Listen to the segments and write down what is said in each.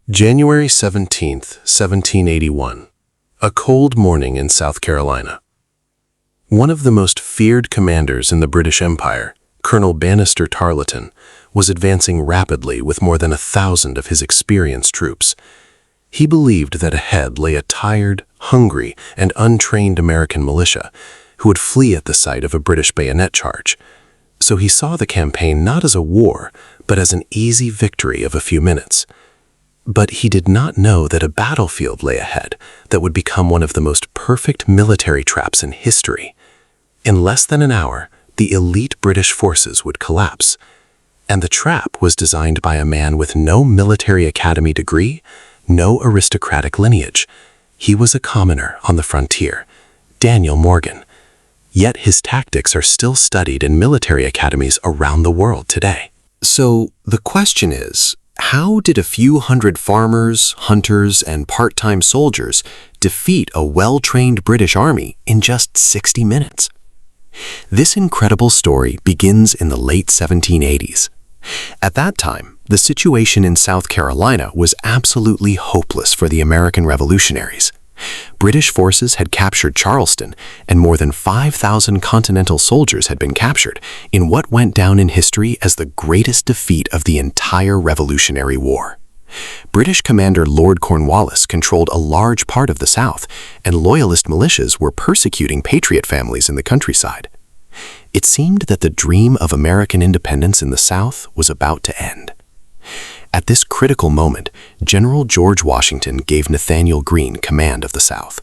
January 17th, 1781. A cold morning in South Carolina. One of the most feared commanders in the British Empire, Colonel Banastre Tarleton, was advancing rapidly with more than 1,000 of his experienced troops. He believed that ahead lay a tired, hungry, and untrained American militia who would flee at the sight of a British bayonet charge. So he saw the campaign not as a war, but as an easy victory of a few minutes. But he did not know that a battlefield lay ahead that would become one of the most perfect military traps in history. In less than an hour, the elite British forces would collapse. And the trap was designed by a man with no military academy degree, no aristocratic lineage. He was a commoner on the frontier, Daniel Morgan. Yet his tactics are still studied in military academies around the world today. So the question is, how did a few hundred farmers, hunters, and part-time soldiers defeat a well-trained British army in just 60 minutes? This incredible story begins in the late 1780s. At that time, the situation in South Carolina was absolutely hopeless for the American revolutionaries. British forces had captured Charleston, and more than 5,000 Continental soldiers had been captured in what went down in history as the greatest defeat of the entire Revolutionary War. British commander Lord Cornwallis controlled a large part of the South, and Loyalist militias were persecuting patriot families in the countryside. It seemed that the dream of American independence in the South was about to end. At this critical moment, General George Washington gave Nathanael Greene command of the South.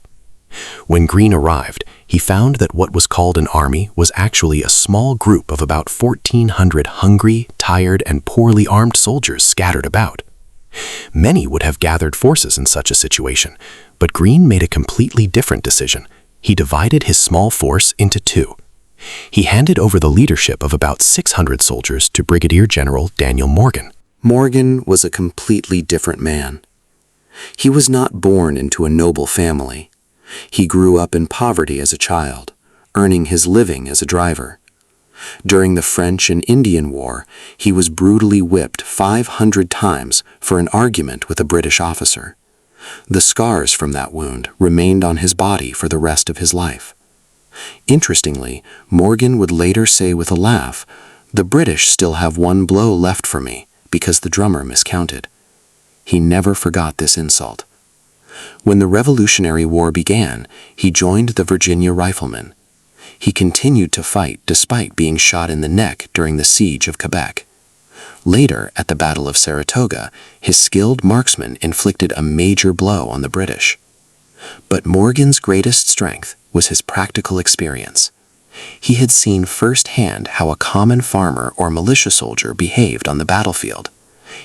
When Greene arrived, he found that what was called an army was actually a small group of about 1,400 hungry, tired, and poorly armed soldiers scattered about. Many would have gathered forces in such a situation, but Greene made a completely different decision. He divided his small force into two. He handed over the leadership of about 600 soldiers to Brigadier General Daniel Morgan. Morgan was a completely different man. He was not born into a noble family. He grew up in poverty as a child, earning his living as a driver. During the French and Indian War, he was brutally whipped 500 times for an argument with a British officer. The scars from that wound remained on his body for the rest of his life. Interestingly, Morgan would later say with a laugh, "The British still have one blow left for me, because the drummer miscounted." He never forgot this insult. When the Revolutionary War began, he joined the Virginia Riflemen. He continued to fight despite being shot in the neck during the siege of Quebec. Later, at the Battle of Saratoga, his skilled marksman inflicted a major blow on the British. But Morgan's greatest strength was his practical experience. He had seen firsthand how a common farmer or militia soldier behaved on the battlefield.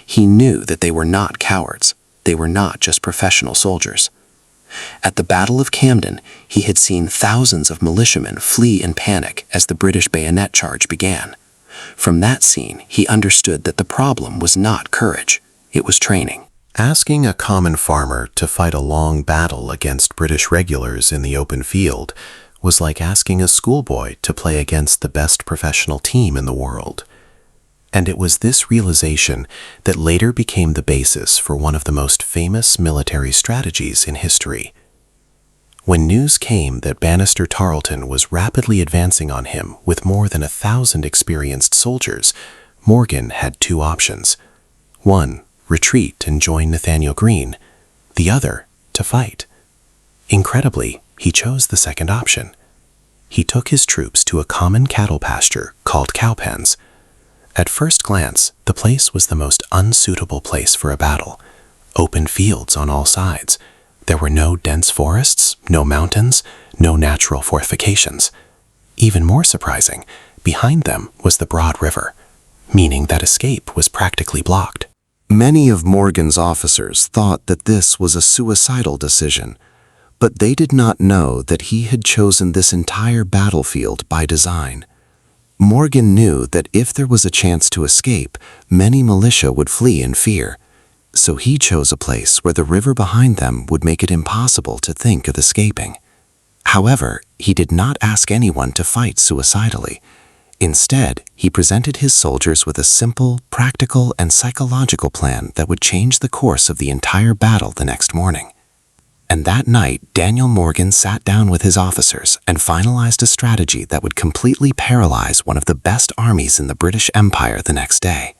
He knew that they were not cowards. They were not just professional soldiers. At the Battle of Camden, he had seen thousands of militiamen flee in panic as the British bayonet charge began. From that scene, he understood that the problem was not courage, it was training. Asking a common farmer to fight a long battle against British regulars in the open field was like asking a schoolboy to play against the best professional team in the world. And it was this realization that later became the basis for one of the most famous military strategies in history. When news came that Banastre Tarleton was rapidly advancing on him with more than 1,000 experienced soldiers, Morgan had two options. One, retreat and join Nathanael Greene. The other, to fight. Incredibly, he chose the second option. He took his troops to a common cattle pasture called Cowpens. At first glance, the place was the most unsuitable place for a battle. Open fields on all sides. There were no dense forests, no mountains, no natural fortifications. Even more surprising, behind them was the broad river, meaning that escape was practically blocked. Many of Morgan's officers thought that this was a suicidal decision, but they did not know that he had chosen this entire battlefield by design. Morgan knew that if there was a chance to escape, many militia would flee in fear. So he chose a place where the river behind them would make it impossible to think of escaping. However, he did not ask anyone to fight suicidally. Instead, he presented his soldiers with a simple, practical, and psychological plan that would change the course of the entire battle the next morning. And that night, Daniel Morgan sat down with his officers and finalized a strategy that would completely paralyze one of the best armies in the British Empire the next day.